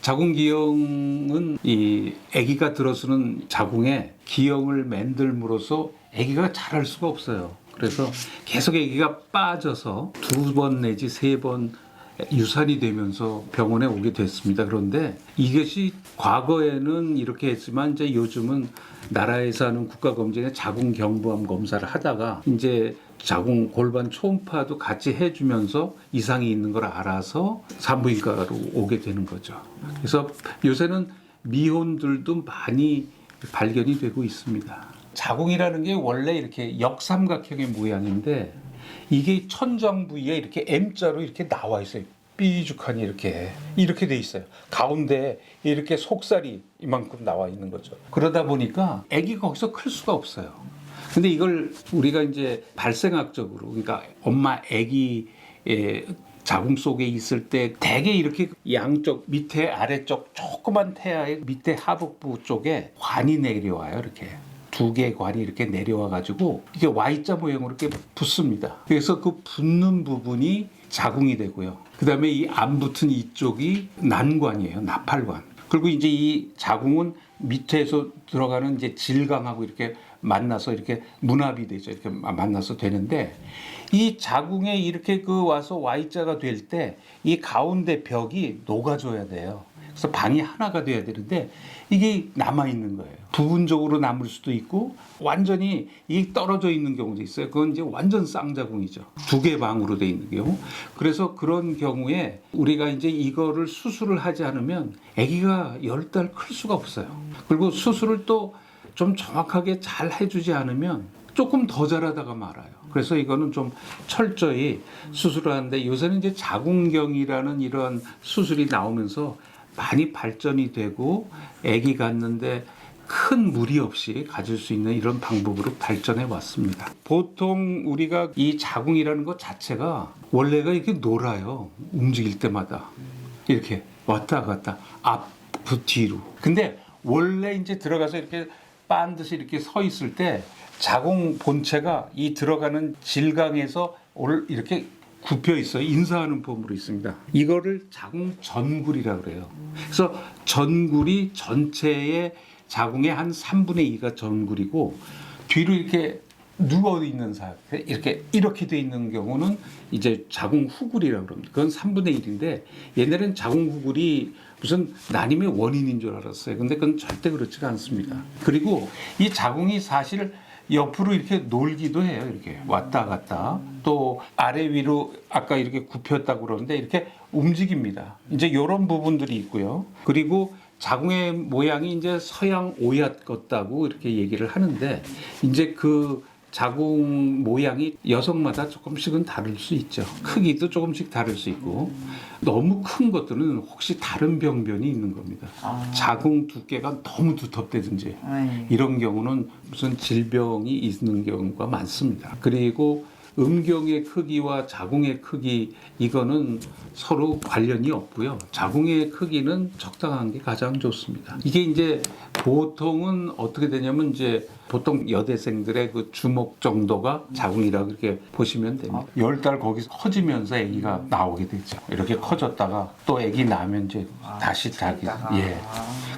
자궁기형은 이 아기가 들어서는 자궁에 기형을 만들므로써 아기가 자랄 수가 없어요. 그래서 계속 아기가 빠져서 2번 내지 3번 유산이 되면서 병원에 오게 됐습니다. 그런데 이것이 과거에는 이렇게 했지만 이제 요즘은 나라에서 하는 국가검진에 자궁경부암 검사를 하다가 이제 자궁 골반 초음파도 같이 해주면서 이상이 있는 걸 알아서 산부인과로 오게 되는 거죠. 그래서 요새는 미혼들도 많이 발견이 되고 있습니다. 자궁이라는 게 원래 이렇게 역삼각형의 모양인데 이게 천장 부위에 이렇게 M자로 이렇게 나와 있어요. 삐죽하니 이렇게 돼 있어요. 가운데 이렇게 속살이 이만큼 나와 있는 거죠. 그러다 보니까 아기가 거기서 클 수가 없어요. 근데 이걸 우리가 이제 발생학적으로, 그러니까 엄마 아기의 자궁 속에 있을 때 대개 이렇게 양쪽 밑에 아래쪽 조그만 태아의 밑에 하복부 쪽에 관이 내려와요. 이렇게 2개의 관이 이렇게 내려와 가지고 이게 Y자 모양으로 이렇게 붙습니다. 그래서 그 붙는 부분이 자궁이 되고요. 그다음에 이 안 붙은 이쪽이 난관이에요. 나팔관. 그리고 이제 이 자궁은 밑에서 들어가는 이제 질강하고 이렇게 만나서 이렇게 문합이 되죠. 이렇게 만나서 되는데 이 자궁에 이렇게 그 와서 Y자가 될 때 이 가운데 벽이 녹아줘야 돼요. 그래서 방이 하나가 돼야 되는데 이게 남아 있는 거예요. 부분적으로 남을 수도 있고 완전히 이 떨어져 있는 경우도 있어요. 그건 이제 완전 쌍자궁이죠. 2개 방으로 돼 있는 경우. 그래서 그런 경우에 우리가 이제 이거를 수술을 하지 않으면 아기가 10달 클 수가 없어요. 그리고 수술을 또 좀 정확하게 잘 해주지 않으면 조금 더 자라다가 말아요. 그래서 이거는 좀 철저히 수술을 하는데 요새는 이제 자궁경이라는 이런 수술이 나오면서 많이 발전이 되고 아기 갖는데 큰 무리 없이 가질 수 있는 이런 방법으로 발전해 왔습니다. 보통 우리가 이 자궁이라는 것 자체가 원래가 이렇게 놀아요. 움직일 때마다 이렇게 왔다 갔다 앞 뒤로. 근데 원래 이제 들어가서 이렇게 반드시 이렇게 서 있을 때 자궁 본체가 이 들어가는 질강에서 이렇게 굽혀 있어요. 인사하는 폼으로 있습니다. 이거를 자궁 전굴이라고 그래요. 그래서 전굴이 전체의 자궁의 한 3분의 2가 전굴이고 뒤로 이렇게 누워 있는 상태, 이렇게 돼 있는 경우는 이제 자궁 후굴이라고 그럽니다. 그건 3분의 1인데 옛날엔 자궁 후굴이 무슨 난임의 원인인 줄 알았어요. 근데 그건 절대 그렇지가 않습니다. 그리고 이 자궁이 사실 옆으로 이렇게 놀기도 해요. 이렇게 왔다 갔다. 또 아래 위로 아까 이렇게 굽혔다고 그러는데 이렇게 움직입니다. 이제 이런 부분들이 있고요. 그리고 자궁의 모양이 이제 서양 오얏 같다고 이렇게 얘기를 하는데 이제 그 자궁 모양이 여성마다 조금씩은 다를 수 있죠. 크기도 조금씩 다를 수 있고 너무 큰 것들은 혹시 다른 병변이 있는 겁니다. 자궁 두께가 너무 두텁다든지 이런 경우는 무슨 질병이 있는 경우가 많습니다. 그리고 음경의 크기와 자궁의 크기 이거는 서로 관련이 없고요. 자궁의 크기는 적당한 게 가장 좋습니다. 이게 이제 보통은 어떻게 되냐면 이제 보통 여대생들의 그 주먹 정도가 자궁이라고 이렇게 보시면 됩니다. 10달 거기서 커지면서 아기가 나오게 되죠. 이렇게 커졌다가 또 아기 나면 이제 다시 자기 예.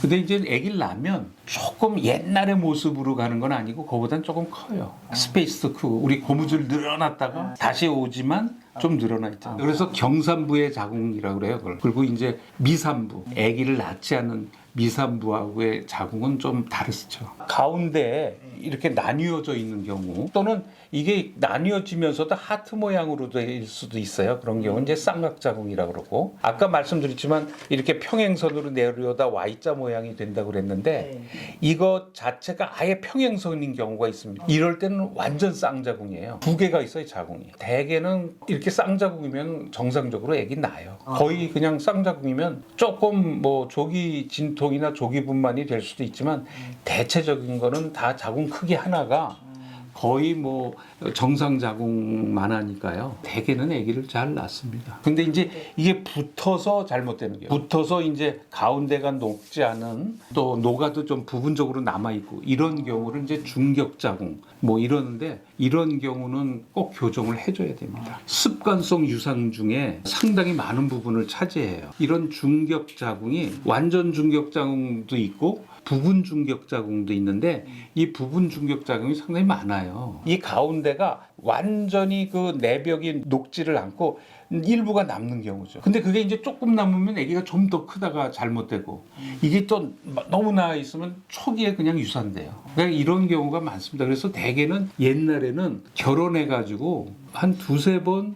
근데 이제 아기를 낳으면 조금 옛날의 모습으로 가는 건 아니고 그거보단 조금 커요. 스페이스도 크고 우리 고무줄 늘어났다가 다시 오지만 좀 늘어나 있잖아요. 그래서 경산부의 자궁이라고 그래요. 그걸. 그리고 이제 미산부, 아기를 낳지 않은 미산부하고의 자궁은 좀 다르죠. 가운데에 이렇게 나뉘어져 있는 경우 또는 이게 나뉘어지면서도 하트 모양으로 될 수도 있어요. 그런 경우는 이제 쌍각자궁이라고 그러고 아까 말씀드렸지만 이렇게 평행선으로 내려오다 Y자 모양이 된다고 그랬는데 이것 자체가 아예 평행선인 경우가 있습니다. 이럴 때는 완전 쌍자궁이에요. 2개가 있어요. 자궁이. 대개는 이렇게 쌍자궁이면 정상적으로 애기 나요. 거의 그냥 쌍자궁이면 조금 뭐 조기 진통이나 조기 분만이 될 수도 있지만 대체적인 거는 다 자궁 크기 하나가 거의 뭐 정상 자궁만 하니까요. 대개는 아기를 잘 낳습니다. 근데 이제 이게 붙어서 잘못되는 거예요. 붙어서 이제 가운데가 녹지 않은, 또 녹아도 좀 부분적으로 남아 있고, 이런 경우를 이제 중격 자궁 뭐 이러는데, 이런 경우는 꼭 교정을 해줘야 됩니다. 습관성 유산 중에 상당히 많은 부분을 차지해요. 이런 중격 자궁이 완전 중격 자궁도 있고 부분 중격 자궁도 있는데, 이 부분 중격 자궁이 상당히 많아요. 이 가운데가 완전히 그 내벽이 녹지를 않고 일부가 남는 경우죠. 근데 그게 이제 조금 남으면 아기가 좀 더 크다가 잘못되고, 이게 또 너무 나아 있으면 초기에 그냥 유산돼요. 그러니까 이런 경우가 많습니다. 그래서 대개는 옛날에는 결혼해 가지고 한 두세 번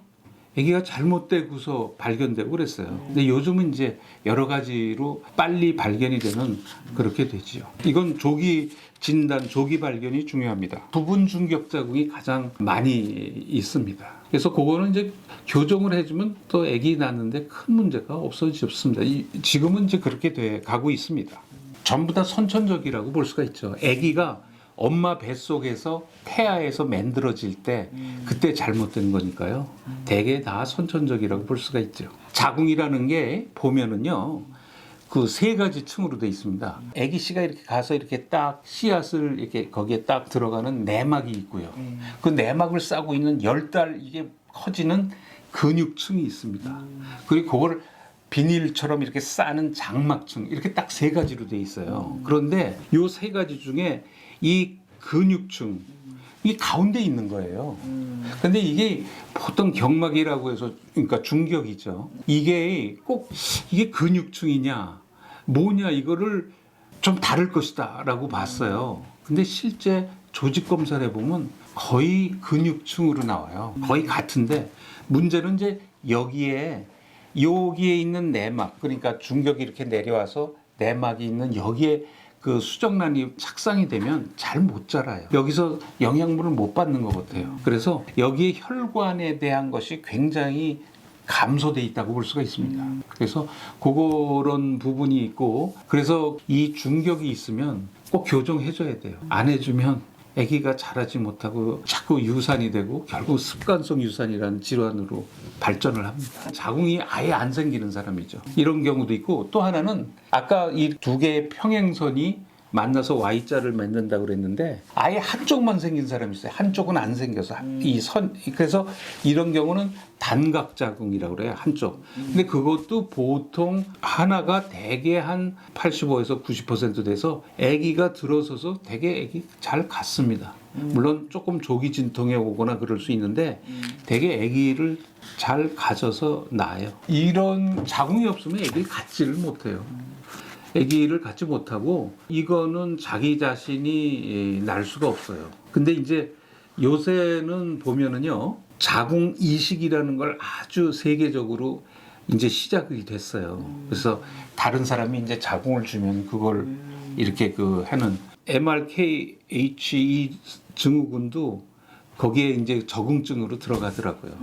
아기가 잘못되고서 발견되고 그랬어요. 근데 요즘은 이제 여러 가지로 빨리 발견이 되는 그렇게 되지요. 이건 조기 진단, 조기 발견이 중요합니다. 부분 중격 자궁이 가장 많이 있습니다. 그래서 그거는 이제 교정을 해주면 또 아기 낳는데 큰 문제가 없어졌습니다. 지금은 이제 그렇게 돼 가고 있습니다. 전부 다 선천적이라고 볼 수가 있죠. 아기가 엄마 뱃속에서 태아에서 만들어질 때 그때 잘못된 거니까요. 대개 다 선천적이라고 볼 수가 있죠. 자궁이라는 게 보면은요, 그 세 가지 층으로 돼 있습니다. 아기 씨가 이렇게 가서 이렇게 딱 씨앗을 이렇게 거기에 딱 들어가는 내막이 있고요. 그 내막을 싸고 있는 10달 이게 커지는 근육층이 있습니다. 그리고 그걸 비닐처럼 이렇게 싸는 장막층, 이렇게 딱 세 가지로 돼 있어요. 그런데 요 세 가지 중에 이 근육층, 이 가운데 있는 거예요. 근데 이게 보통 경막이라고 해서, 그러니까 중격이죠. 이게 꼭 이게 근육층이냐 뭐냐, 이거를 좀 다를 것이다 라고 봤어요. 근데 실제 조직 검사를 해보면 거의 근육층으로 나와요. 거의 같은데, 문제는 이제 여기에 있는 내막, 그러니까 중격이 이렇게 내려와서 내막이 있는 여기에 그 수정란이 착상이 되면 잘 못 자라요. 여기서 영양분을 못 받는 것 같아요. 그래서 여기에 혈관에 대한 것이 굉장히 감소돼 있다고 볼 수가 있습니다. 그래서 그런 부분이 있고, 그래서 이 중격이 있으면 꼭 교정해줘야 돼요. 안 해주면 아기가 자라지 못하고 자꾸 유산이 되고 결국 습관성 유산이라는 질환으로 발전을 합니다. 자궁이 아예 안 생기는 사람이죠. 이런 경우도 있고, 또 하나는 아까 이 두 개의 평행선이 만나서 Y자를 맺는다고 그랬는데 아예 한쪽만 생긴 사람이 있어요. 한쪽은 안 생겨서 이 선, 그래서 이런 경우는 단각자궁이라고 그래요. 한쪽. 근데 그것도 보통 하나가 대개 한 85에서 90% 돼서 아기가 들어서서 대개 아기 잘 갔습니다. 물론 조금 조기 진통에 오거나 그럴 수 있는데 대개 아기를 잘 가져서 낳아요. 이런 자궁이 없으면 아기를 갖지를 못해요. 아기를 갖지 못하고, 이거는 자기 자신이 낳을 수가 없어요. 근데 이제 요새는 보면은요, 자궁 이식이라는 걸 아주 세계적으로 이제 시작이 됐어요. 그래서 다른 사람이 이제 자궁을 주면 그걸 이렇게 그 하는 MRKHE 증후군도 거기에 이제 적응증으로 들어가더라고요.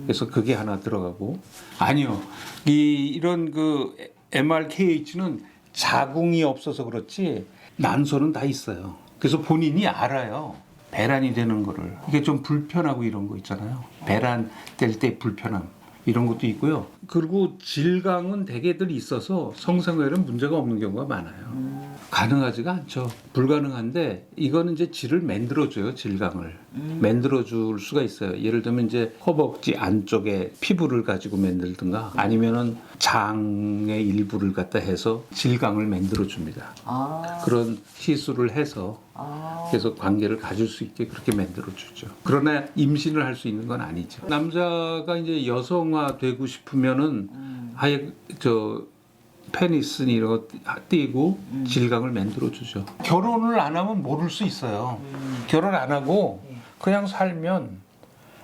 그래서 그게 하나 들어가고, 아니요, 이런 그 MRKH는 자궁이 없어서 그렇지 난소는 다 있어요. 그래서 본인이 알아요. 배란이 되는 거를. 이게 좀 불편하고 이런 거 있잖아요. 배란 될 때 불편함 이런 것도 있고요. 그리고 질감은 대개들 있어서 성생활에는 문제가 없는 경우가 많아요. 가능하지가 않죠. 불가능한데 이거는 이제 질을 만들어줘요. 질감을 만들어줄 수가 있어요. 예를 들면 이제 허벅지 안쪽에 피부를 가지고 만들든가, 아니면은 장의 일부를 갖다 해서 질감을 만들어줍니다. 그런 시술을 해서 그래서 관계를 가질 수 있게 그렇게 만들어주죠. 그러나 임신을 할 수 있는 건 아니죠. 남자가 이제 여성화 되고 싶으면은 아예 페니스 이런 거 띄고 질감을 만들어주죠. 결혼을 안 하면 모를 수 있어요. 결혼 안 하고 그냥 살면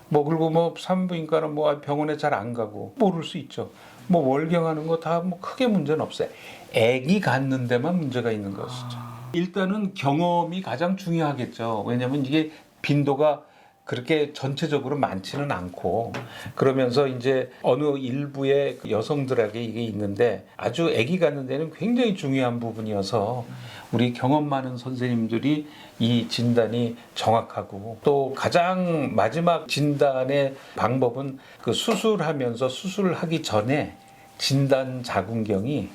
그리고 산부인과는 병원에 잘 안 가고 모를 수 있죠. 월경하는 거 다 크게 문제는 없어요. 아기 갖는 데만 문제가 있는 것이죠. 일단은 경험이 가장 중요하겠죠. 왜냐하면 이게 빈도가 그렇게 전체적으로 많지는 않고 그러면서 이제 어느 일부의 여성들에게 이게 있는데 아주 아기 갖는 데는 굉장히 중요한 부분이어서 우리 경험 많은 선생님들이 이 진단이 정확하고 또 가장 마지막 진단의 방법은 그 수술하면서 수술을 하기 전에 진단 자궁경이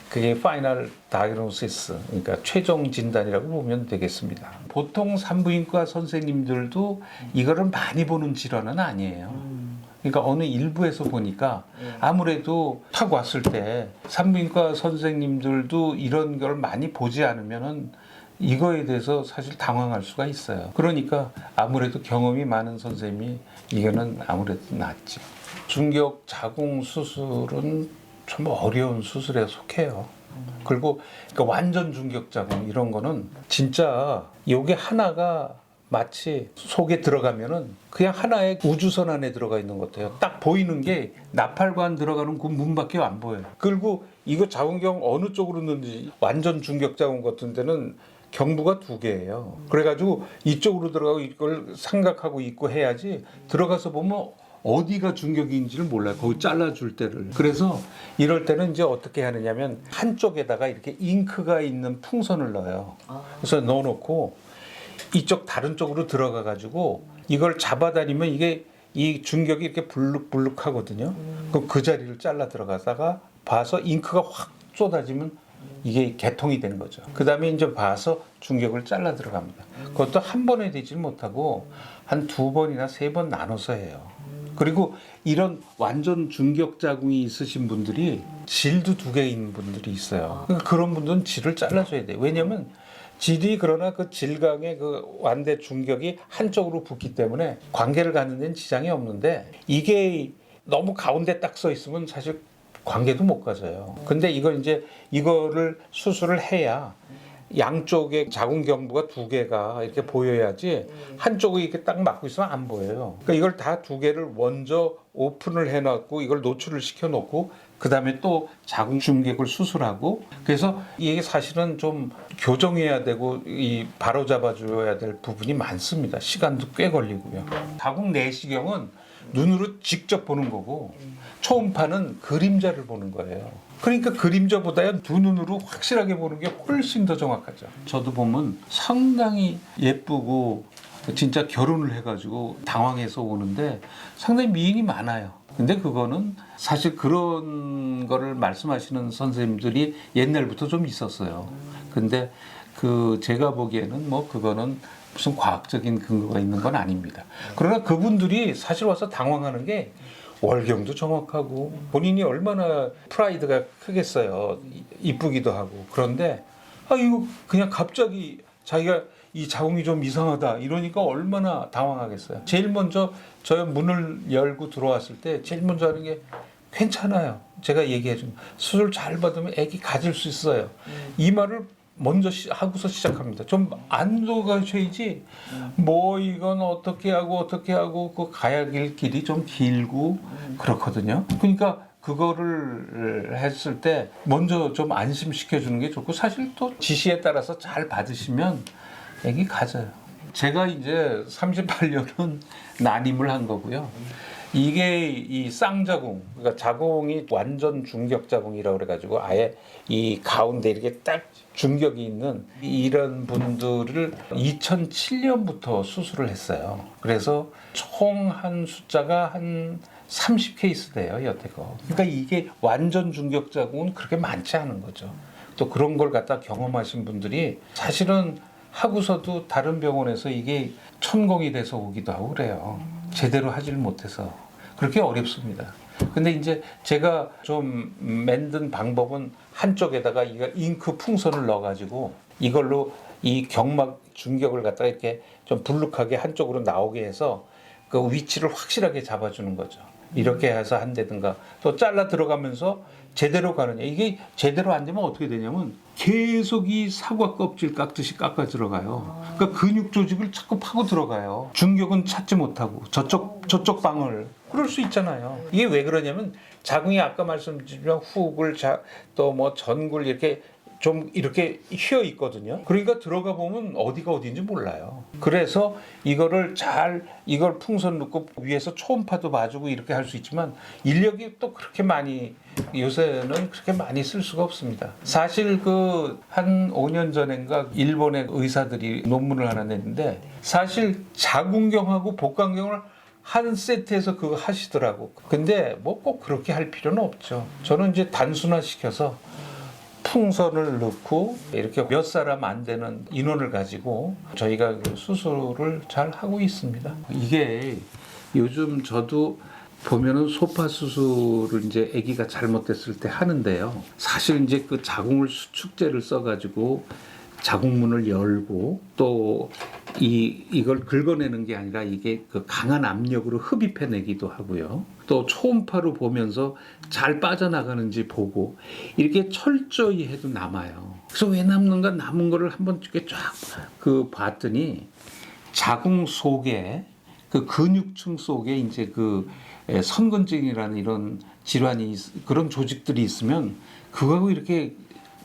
그게 파이널 다이그노시스, 그러니까 최종 진단이라고 보면 되겠습니다. 보통 산부인과 선생님들도 이거를 많이 보는 질환은 아니에요. 그러니까 어느 일부에서 보니까 아무래도 탁 왔을 때 산부인과 선생님들도 이런 걸 많이 보지 않으면은 이거에 대해서 사실 당황할 수가 있어요. 그러니까 아무래도 경험이 많은 선생님이 이거는 아무래도 낫죠. 중격 자궁 수술은 좀 어려운 수술에 속해요. 그리고 그러니까 완전 중격 자궁 이런 거는 진짜 요게 하나가 마치 속에 들어가면은 그냥 하나의 우주선 안에 들어가 있는 것 같아요. 딱 보이는 게 나팔관 들어가는 그 문밖에 안 보여요. 그리고 이거 자궁경 어느 쪽으로 넣는지 완전 중격 자궁 같은 데는 경부가 2개예요. 그래가지고 이쪽으로 들어가고 이걸 생각하고 있고 해야지 들어가서 보면 어디가 중격인지를 몰라요. 거기 잘라줄 때를. 그래서 이럴 때는 이제 어떻게 하느냐면 한쪽에다가 이렇게 잉크가 있는 풍선을 넣어요. 그래서 넣어놓고 이쪽 다른 쪽으로 들어가 가지고 이걸 잡아다니면 이게 이 중격이 이렇게 불룩불룩 하거든요. 그럼 그 자리를 잘라 들어가다가 봐서 잉크가 확 쏟아지면 이게 개통이 된 거죠. 그 다음에 이제 봐서 중격을 잘라 들어갑니다. 그것도 한 번에 되질 못하고 한 2번이나 3번 나눠서 해요. 그리고 이런 완전 중격 자궁이 있으신 분들이 질도 2개 있는 분들이 있어요. 그러니까 그런 분들은 질을 잘라줘야 돼요. 왜냐면 질이 그러나 그 질강의 그 완대 중격이 한쪽으로 붙기 때문에 관계를 갖는 데는 지장이 없는데 이게 너무 가운데 딱 서 있으면 사실 관계도 못 가져요. 근데 이거를 수술을 해야 양쪽에 자궁경부가 2개가 이렇게 보여야지 한쪽이 이렇게 딱 막고 있으면 안 보여요. 그러니까 이걸 다 2개를 먼저 오픈을 해놓고 이걸 노출을 시켜놓고 그 다음에 또 자궁 중격을 수술하고 그래서 이게 사실은 좀 교정해야 되고 이 바로 잡아줘야 될 부분이 많습니다. 시간도 꽤 걸리고요. 자궁 내시경은 눈으로 직접 보는 거고 초음파는 그림자를 보는 거예요. 그러니까 그림자보다야 2눈으로 확실하게 보는 게 훨씬 더 정확하죠. 저도 보면 상당히 예쁘고 진짜 결혼을 해가지고 당황해서 오는데 상당히 미인이 많아요. 근데 그거는 사실 그런 거를 말씀하시는 선생님들이 옛날부터 좀 있었어요. 근데 제가 보기에는 뭐 그거는 무슨 과학적인 근거가 있는 건 아닙니다. 그러나 그분들이 사실 와서 당황하는 게 월경도 정확하고 본인이 얼마나 프라이드가 크겠어요. 이쁘기도 하고. 그런데 이거 그냥 갑자기 자기가 이 자궁이 좀 이상하다 이러니까 얼마나 당황하겠어요. 제일 먼저 저 문을 열고 들어왔을 때 제일 먼저 하는 게 괜찮아요. 제가 얘기해 준 수술 잘 받으면 아기 가질 수 있어요. 이 말을 먼저 하고서 시작합니다. 좀 안 녹아셔야지 뭐 이건 어떻게 하고 그 가야 될 길이 좀 길고 그렇거든요. 그러니까 그거를 했을 때 먼저 좀 안심시켜 주는 게 좋고 사실 또 지시에 따라서 잘 받으시면 애기 가져요. 제가 이제 38년은 난임을 한 거고요. 이게 이 쌍자궁, 그러니까 자궁이 완전 중격 자궁이라고 그래가지고 아예 이 가운데 이렇게 딱 중격이 있는 이런 분들을 2007년부터 수술을 했어요. 그래서 총 한 숫자가 한 30케이스 돼요, 여태껏. 그러니까 이게 완전 중격 자궁은 그렇게 많지 않은 거죠. 또 그런 걸 갖다 경험하신 분들이 사실은 하고서도 다른 병원에서 이게 천공이 돼서 오기도 하고 그래요. 제대로 하질 못해서 그렇게 어렵습니다. 근데 이제 제가 좀 만든 방법은 한쪽에다가 잉크 풍선을 넣어가지고 이걸로 이 경막 중격을 갖다가 이렇게 좀 불룩하게 한쪽으로 나오게 해서 그 위치를 확실하게 잡아주는 거죠. 이렇게 해서 한다든가 또 잘라 들어가면서 제대로 가느냐. 이게 제대로 안 되면 어떻게 되냐면 계속 이 사과 껍질 깎듯이 깎아 들어가요. 그러니까 근육 조직을 자꾸 파고 들어가요. 중격은 찾지 못하고 저쪽 방을 그럴 수 있잖아요. 이게 왜 그러냐면 자궁이 아까 말씀드린 훅을 또 뭐 전굴 이렇게 좀 이렇게 휘어 있거든요. 그러니까 들어가 보면 어디가 어디인지 몰라요. 그래서 이걸 풍선 넣고 위에서 초음파도 봐주고 이렇게 할 수 있지만 인력이 또 그렇게 많이 요새는 그렇게 많이 쓸 수가 없습니다. 사실 그 한 5년 전인가 일본의 의사들이 논문을 하나 냈는데 사실 자궁경하고 복강경을 한 세트에서 그거 하시더라고. 근데 뭐 꼭 그렇게 할 필요는 없죠. 저는 이제 단순화시켜서 풍선을 넣고 이렇게 몇 사람 안 되는 인원을 가지고 저희가 그 수술을 잘 하고 있습니다. 이게 요즘 저도 보면은 소파 수술을 이제 아기가 잘못됐을 때 하는데요. 사실 이제 그 자궁을 수축제를 써가지고 자궁문을 열고 또 이걸 긁어내는 게 아니라 이게 그 강한 압력으로 흡입해내기도 하고요. 또 초음파로 보면서 잘 빠져나가는지 보고 이렇게 철저히 해도 남아요. 그래서 왜 남는가 남은 거를 한번 이렇게 쫙 그 봤더니 자궁 속에 그 근육층 속에 이제 그 선근증이라는 이런 질환이 그런 조직들이 있으면 그거하고 이렇게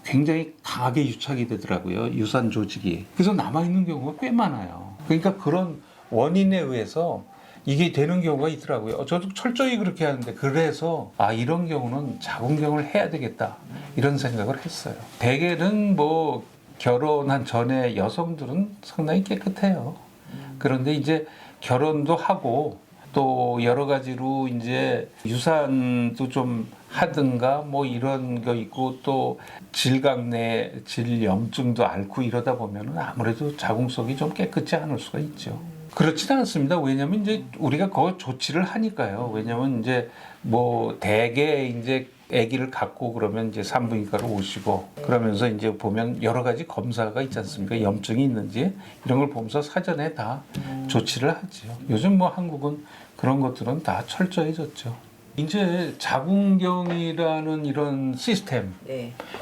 굉장히 강하게 유착이 되더라고요. 유산 조직이. 그래서 남아있는 경우가 꽤 많아요. 그러니까 그런 원인에 의해서 이게 되는 경우가 있더라고요. 저도 철저히 그렇게 하는데 그래서 이런 경우는 자궁경을 해야 되겠다 이런 생각을 했어요. 대개는 뭐 결혼한 전에 여성들은 상당히 깨끗해요. 그런데 이제 결혼도 하고 또 여러 가지로 이제 유산도 좀 하든가 뭐 이런 거 있고 또 질각내 질염증도 앓고 이러다 보면은 아무래도 자궁 속이 좀 깨끗지 않을 수가 있죠. 그렇지는 않습니다. 왜냐면 이제 우리가 그 조치를 하니까요. 왜냐면 이제 뭐 대개 이제 아기를 갖고 그러면 이제 산부인과로 오시고 그러면서 이제 보면 여러 가지 검사가 있지 않습니까? 염증이 있는지 이런 걸 보면서 사전에 다 조치를 하죠. 요즘 뭐 한국은 그런 것들은 다 철저해졌죠. 이제 자궁경이라는 이런 시스템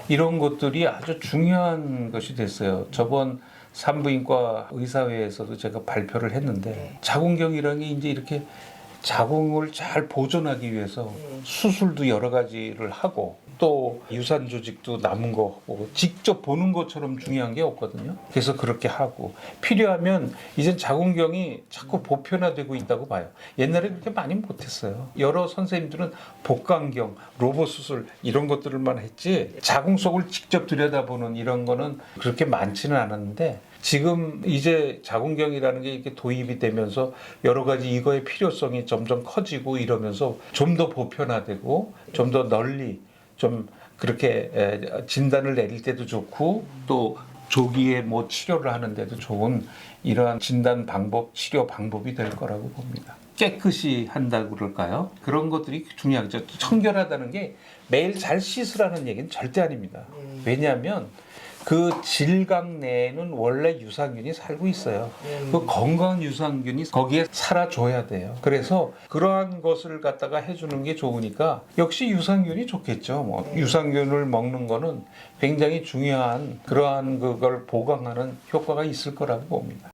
이런 것들이 아주 중요한 것이 됐어요. 저번 산부인과 의사회에서도 제가 발표를 했는데 자궁경이라는 게 이제 이렇게 자궁을 잘 보존하기 위해서 수술도 여러 가지를 하고 또 유산 조직도 남은 거 보고 직접 보는 것처럼 중요한 게 없거든요. 그래서 그렇게 하고 필요하면 이젠 자궁경이 자꾸 보편화되고 있다고 봐요. 옛날에 그렇게 많이 못했어요. 여러 선생님들은 복강경, 로봇 수술 이런 것들만 했지 자궁 속을 직접 들여다보는 이런 거는 그렇게 많지는 않았는데 지금 이제 자궁경이라는 게 이렇게 도입이 되면서 여러 가지 이거의 필요성이 점점 커지고 이러면서 좀 더 보편화되고 좀 더 널리 좀 그렇게 진단을 내릴 때도 좋고 또 조기에 뭐 치료를 하는데도 좋은 이러한 진단 방법, 치료 방법이 될 거라고 봅니다. 깨끗이 한다고 그럴까요? 그런 것들이 중요하죠. 청결하다는 게 매일 잘 씻으라는 얘기는 절대 아닙니다. 왜냐하면 그 질각 내에는 원래 유산균이 살고 있어요. 그 건강한 유산균이 거기에 살아줘야 돼요. 그래서 그러한 것을 갖다가 해주는 게 좋으니까 역시 유산균이 좋겠죠. 뭐 유산균을 먹는 거는 굉장히 중요한 그러한 그걸 보강하는 효과가 있을 거라고 봅니다.